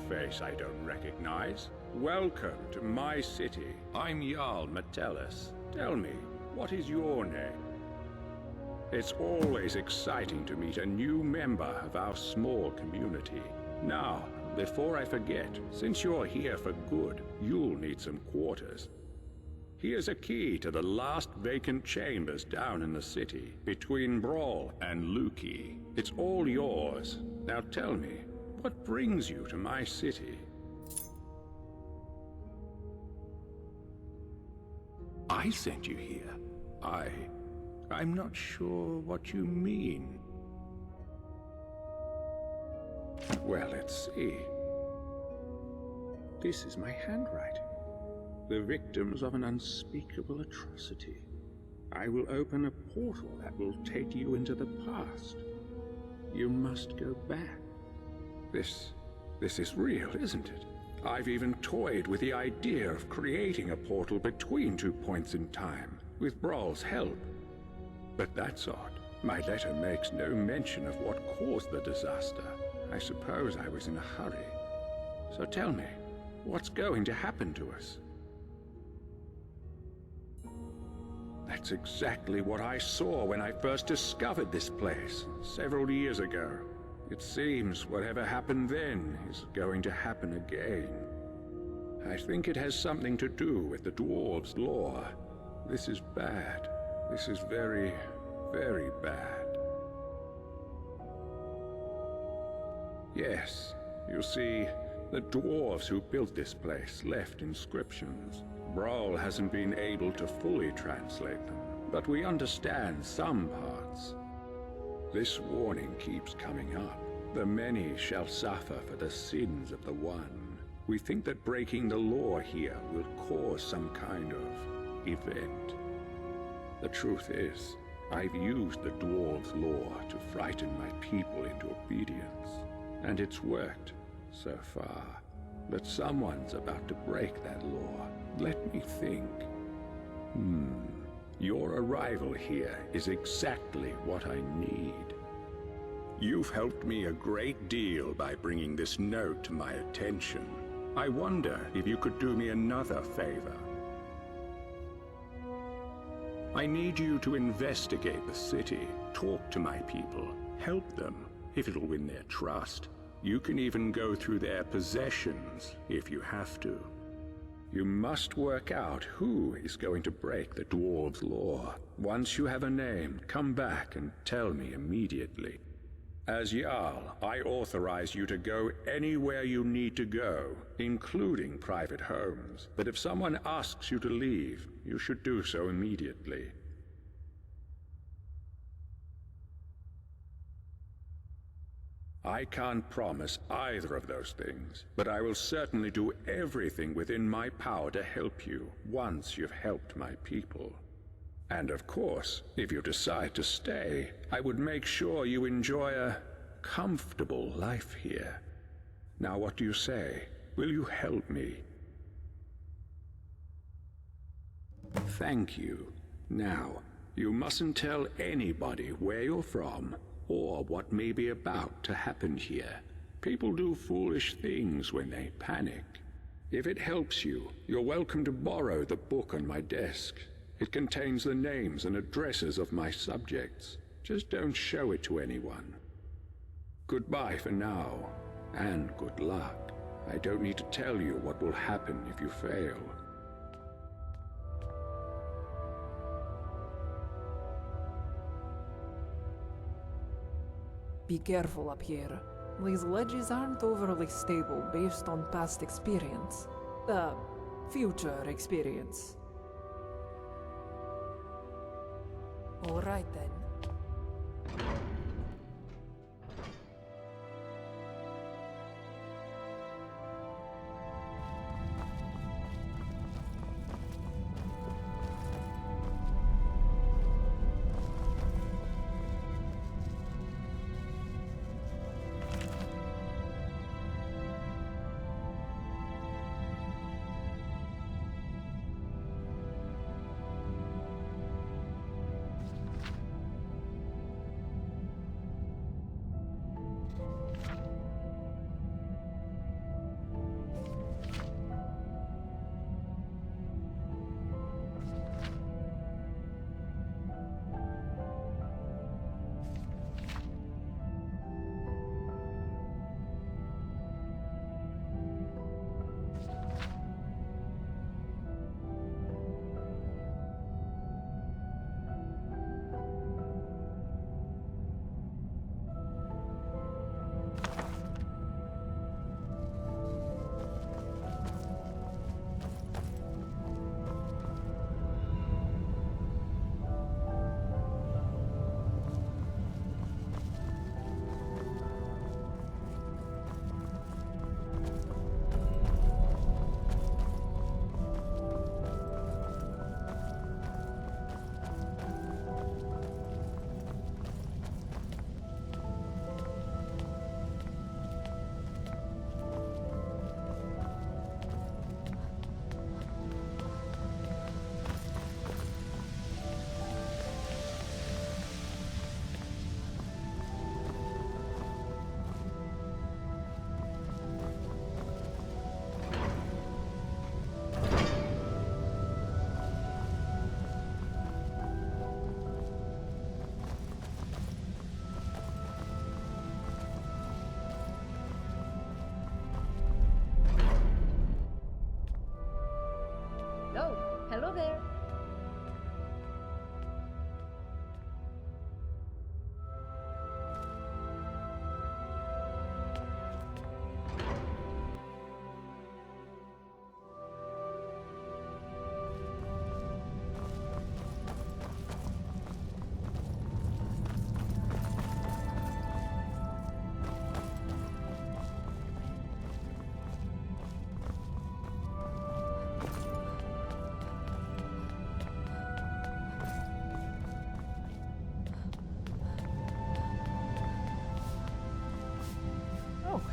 face I don't recognize. Welcome to my city. I'm Jarl Metellus. Tell me, what is your name? It's always exciting to meet a new member of our small community. Now, before I forget, since you're here for good, you'll need some quarters. Here's a key to the last vacant chambers down in the city, between Brawl and Luki. It's all yours. Now tell me, what brings you to my city? I sent you here. I'm not sure what you mean. Well, let's see. This is my handwriting. The victims of an unspeakable atrocity. I will open a portal that will take you into the past. You must go back. This is real, isn't it? I've even toyed with the idea of creating a portal between 2 points in time, with Brawl's help. But that's odd. My letter makes no mention of what caused the disaster. I suppose I was in a hurry. So tell me, what's going to happen to us? That's exactly what I saw when I first discovered this place, several years ago. It seems whatever happened then is going to happen again. I think it has something to do with the dwarves' law. This is bad. This is very, very bad. Yes, you see, the dwarves who built this place left inscriptions. Brawl hasn't been able to fully translate them, but we understand some parts. This warning keeps coming up. The many shall suffer for the sins of the one. We think that breaking the law here will cause some kind of event. The truth is, I've used the dwarves' law to frighten my people into obedience, and it's worked so far. But someone's about to break that law. Let me think. Your arrival here is exactly what I need. You've helped me a great deal by bringing this note to my attention. I wonder if you could do me another favor. I need you to investigate the city, talk to my people, help them, if it'll win their trust. You can even go through their possessions, if you have to. You must work out who is going to break the dwarves' law. Once you have a name, come back and tell me immediately. As Jarl, I authorize you to go anywhere you need to go, including private homes. But if someone asks you to leave, you should do so immediately. I can't promise either of those things, but I will certainly do everything within my power to help you once you've helped my people. And of course, if you decide to stay, I would make sure you enjoy a comfortable life here. Now what do you say? Will you help me? Thank you. Now, you mustn't tell anybody where you're from, or what may be about to happen here. People do foolish things when they panic. If it helps you, you're welcome to borrow the book on my desk. It contains the names and addresses of my subjects. Just don't show it to anyone. Goodbye for now, and good luck. I don't need to tell you what will happen if you fail. Be careful up here. These ledges aren't overly stable based on past experience. Future experience. All right then.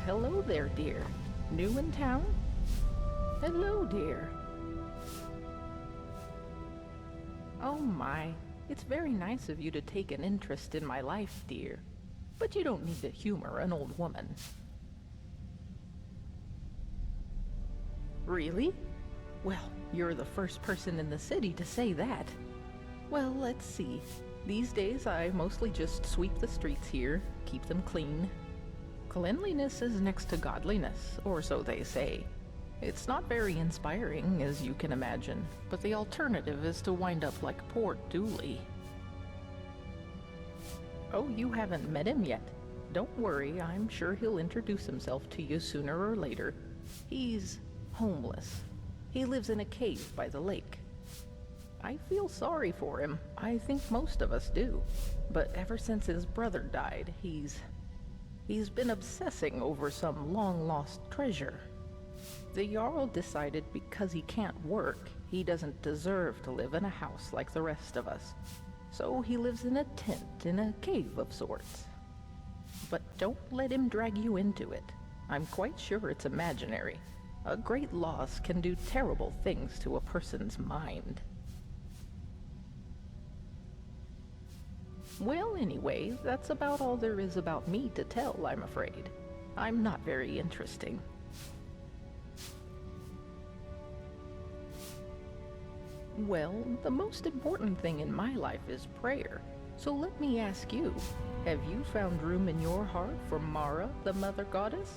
hello there, dear. New in town? Hello, dear. Oh my, it's very nice of you to take an interest in my life, dear. But you don't need to humor an old woman. Really? Well, you're the first person in the city to say that. Well, let's see. These days, I mostly just sweep the streets here, keep them clean. Cleanliness is next to godliness, or so they say. It's not very inspiring, as you can imagine, but the alternative is to wind up like poor Dooley. Oh, you haven't met him yet? Don't worry, I'm sure he'll introduce himself to you sooner or later. He's homeless. He lives in a cave by the lake. I feel sorry for him. I think most of us do. But ever since his brother died, he's been obsessing over some long-lost treasure. The Jarl decided because he can't work, he doesn't deserve to live in a house like the rest of us. So he lives in a tent in a cave of sorts. But don't let him drag you into it. I'm quite sure it's imaginary. A great loss can do terrible things to a person's mind. Well, anyway, that's about all there is about me to tell, I'm afraid. I'm not very interesting. Well, the most important thing in my life is prayer. So let me ask you, have you found room in your heart for Mara, the Mother Goddess?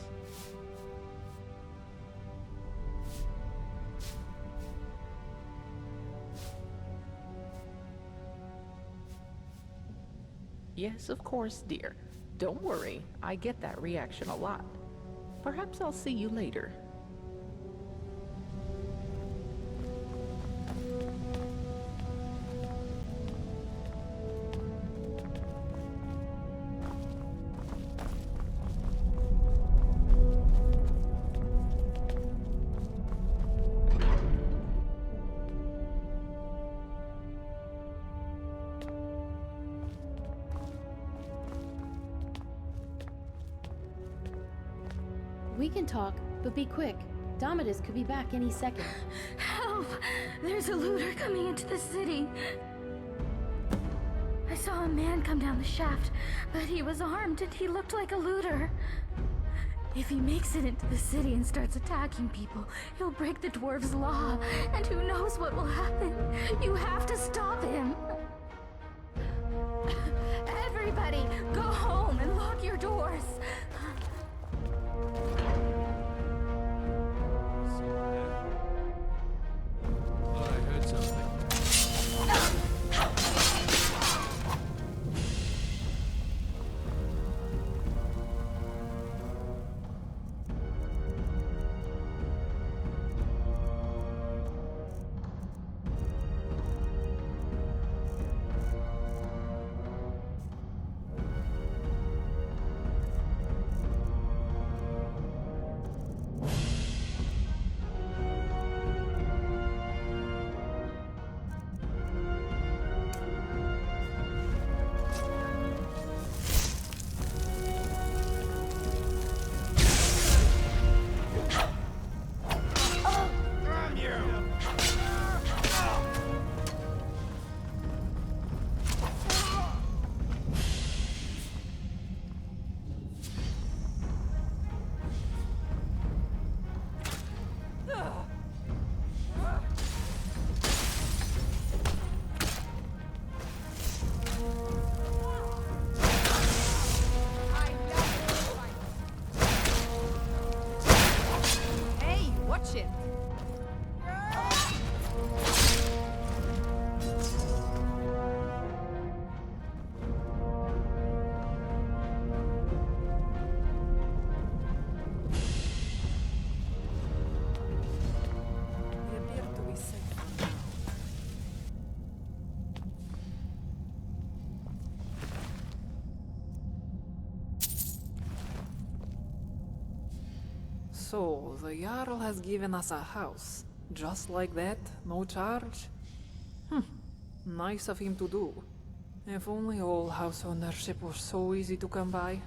Yes, of course, dear. Don't worry, I get that reaction a lot. Perhaps I'll see you later. We can talk, but be quick. Domitus could be back any second. Help! There's a looter coming into the city. I saw a man come down the shaft, but he was armed and he looked like a looter. If he makes it into the city and starts attacking people, he'll break the dwarves' law, and who knows what will happen. You have to stop him. Everybody, go home and lock your doors. So, the Jarl has given us a house. Just like that? No charge? Nice of him to do. If only all house ownership was so easy to come by.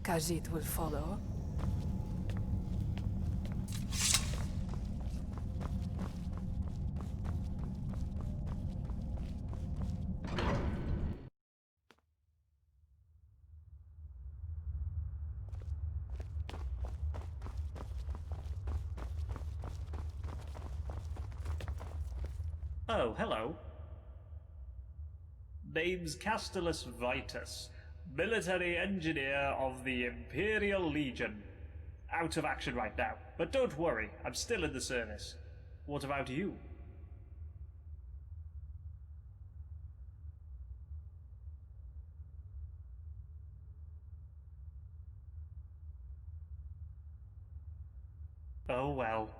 Khajiit will follow. Oh, hello. Name's Castellus Vitus, military engineer of the Imperial Legion. Out of action right now, but don't worry, I'm still in the service. What about you? Oh well.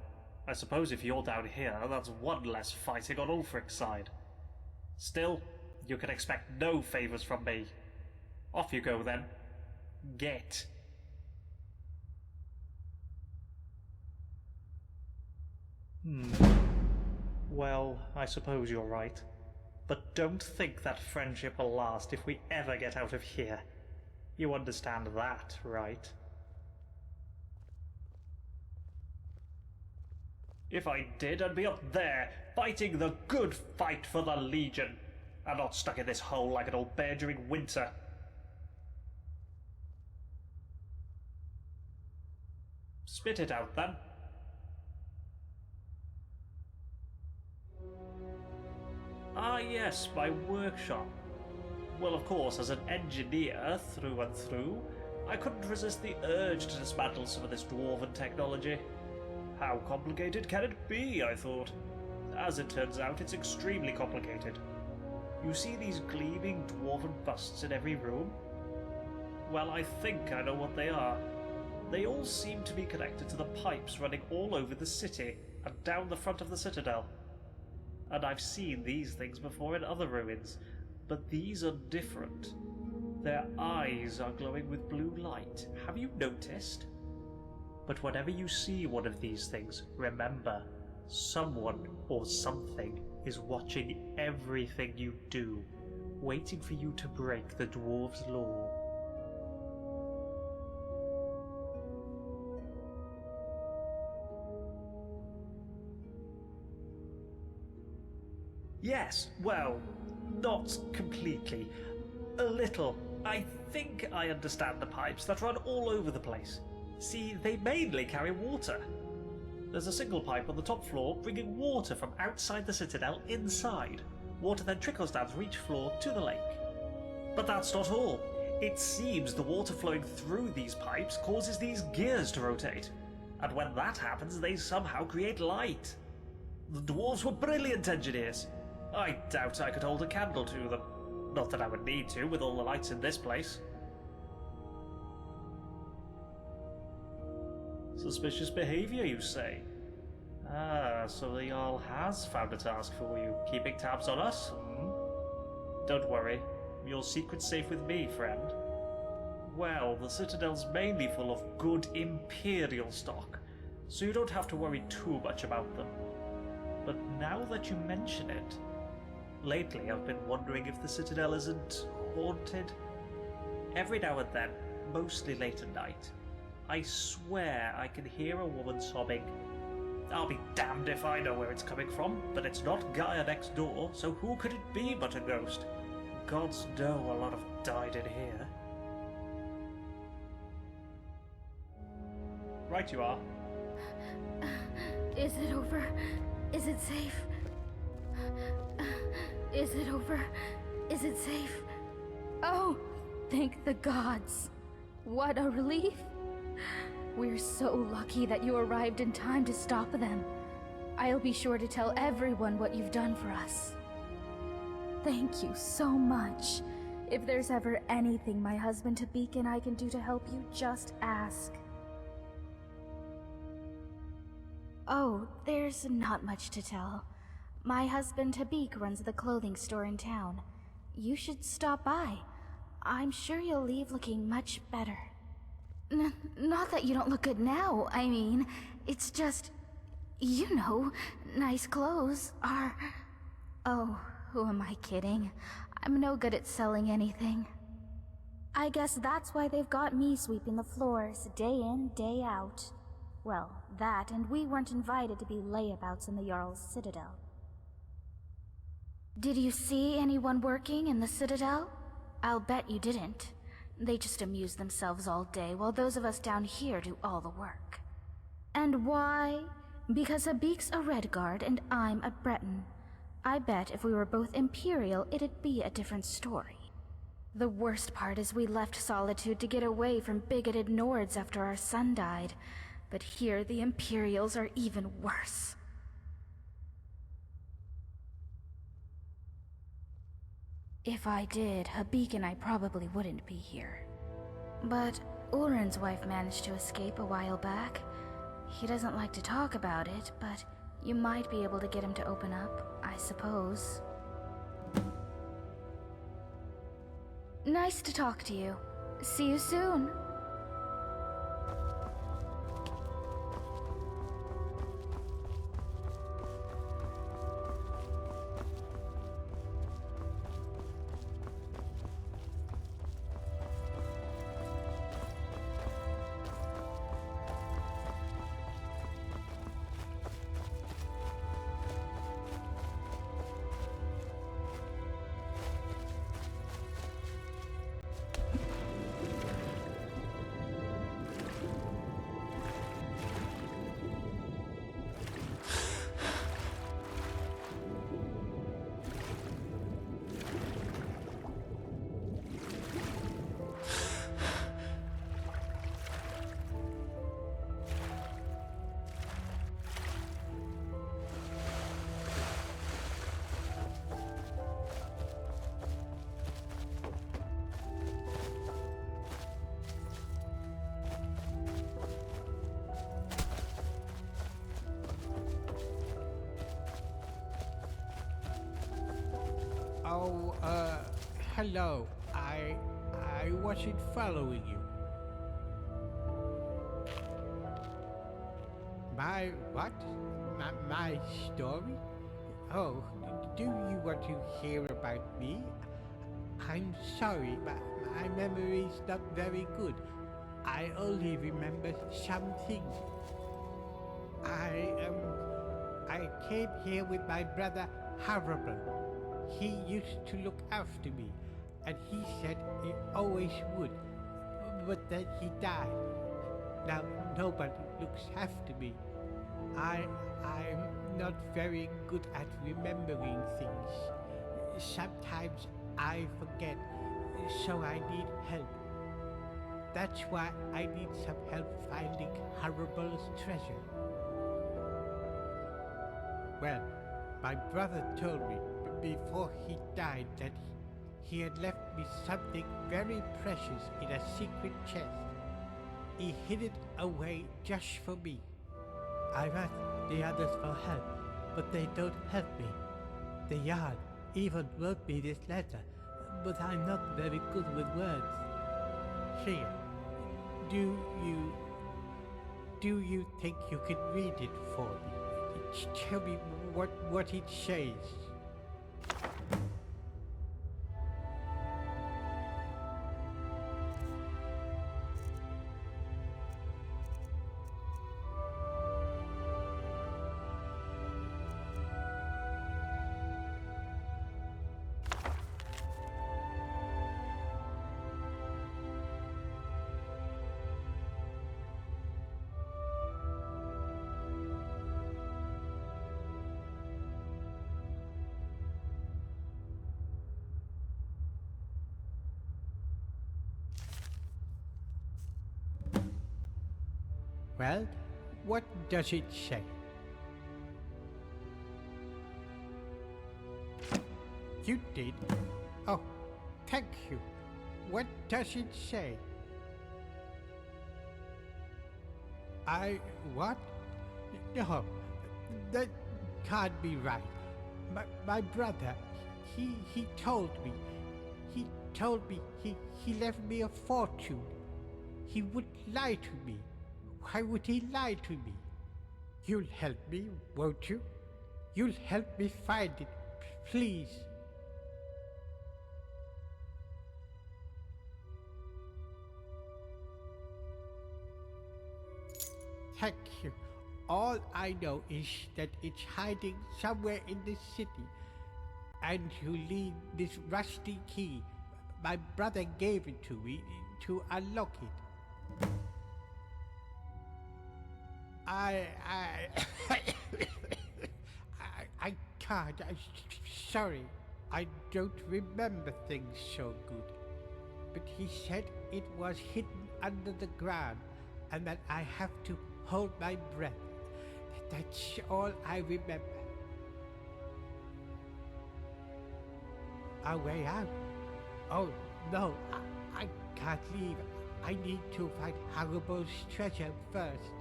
I suppose if you're down here, that's one less fighting on Ulfric's side. Still, you can expect no favours from me. Off you go then. Get. Well, I suppose you're right. But don't think that friendship will last if we ever get out of here. You understand that, right? If I did, I'd be up there, fighting the good fight for the Legion, and not stuck in this hole like an old bear during winter. Spit it out, then. Ah, yes, my workshop. Well, of course, as an engineer through and through, I couldn't resist the urge to dismantle some of this dwarven technology. How complicated can it be, I thought. As it turns out, it's extremely complicated. You see these gleaming dwarven busts in every room? Well, I think I know what they are. They all seem to be connected to the pipes running all over the city and down the front of the citadel. And I've seen these things before in other ruins, but these are different. Their eyes are glowing with blue light. Have you noticed? But whenever you see one of these things, remember, someone or something is watching everything you do, waiting for you to break the dwarves' law. Yes, well, not completely. A little. I think I understand the pipes that run all over the place. See, they mainly carry water. There's a single pipe on the top floor bringing water from outside the citadel inside. Water then trickles down from each floor to the lake. But that's not all. It seems the water flowing through these pipes causes these gears to rotate. And when that happens, they somehow create light. The dwarves were brilliant engineers. I doubt I could hold a candle to them. Not that I would need to, with all the lights in this place. Suspicious behaviour, you say? Ah, so the Jarl has found a task for you, keeping tabs on us? Don't worry, your secret's safe with me, friend. Well, the Citadel's mainly full of good Imperial stock, so you don't have to worry too much about them. But now that you mention it, lately I've been wondering if the Citadel isn't haunted. Every now and then, mostly late at night, I swear I can hear a woman sobbing. I'll be damned if I know where it's coming from, but it's not Gaia next door, so who could it be but a ghost? Gods know a lot have died in here. Right you are. Is it over? Is it safe? Is it over? Is it safe? Oh, thank the gods. What a relief. We're so lucky that you arrived in time to stop them. I'll be sure to tell everyone what you've done for us. Thank you so much. If there's ever anything my husband Tabik and I can do to help you, just ask. Oh, there's not much to tell. My husband Tabik runs the clothing store in town. You should stop by. I'm sure you'll leave looking much better. Not that you don't look good now, I mean, it's just, you know, nice clothes are... Oh, who am I kidding? I'm no good at selling anything. I guess that's why they've got me sweeping the floors day in, day out. Well, that, and we weren't invited to be layabouts in the Jarl's Citadel. Did you see anyone working in the Citadel? I'll bet you didn't. They just amuse themselves all day while those of us down here do all the work. And why? Because Habik's a Redguard and I'm a Breton. I bet if we were both Imperial, it'd be a different story. The worst part is we left Solitude to get away from bigoted Nords after our son died. But here the Imperials are even worse. If I did, Habik and I probably wouldn't be here. But Ulrin's wife managed to escape a while back. He doesn't like to talk about it, but you might be able to get him to open up, I suppose. Nice to talk to you. See you soon. Oh, hello. I wasn't following you. My what? My story? Oh, do you want to hear about me? I'm sorry, but my memory's not very good. I only remember some things. I came here with my brother Harable. He used to look after me, and he said he always would, but then he died. Now nobody looks after me. I'm not very good at remembering things. Sometimes I forget, so I need help. That's why I need some help finding Harable's treasure. Well, my brother told me before he died that he had left me something very precious in a secret chest. He hid it away just for me. I've asked the others for help, but they don't help me. The Jarl even wrote me this letter, but I'm not very good with words. Here, do you think you can read it for me? Tell me what it says. Well, what does it say? You did? Oh, thank you. What does it say? What? No, that can't be right. My brother, he told me. He told me he left me a fortune. He wouldn't lie to me. Why would he lie to me? You'll help me, won't you? You'll help me find it, please. Thank you. All I know is that it's hiding somewhere in the city. And you need this rusty key. My brother gave it to me to unlock it. I can't. Sorry. I don't remember things so good. But he said it was hidden under the ground and that I have to hold my breath. That's all I remember. Our way out? Oh, no, I can't leave. I need to find Haribo's treasure first.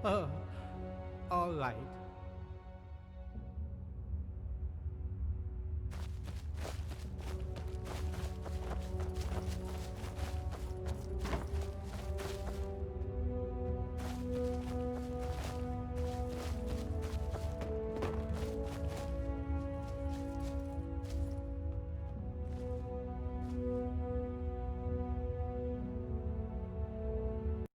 Oh, all right.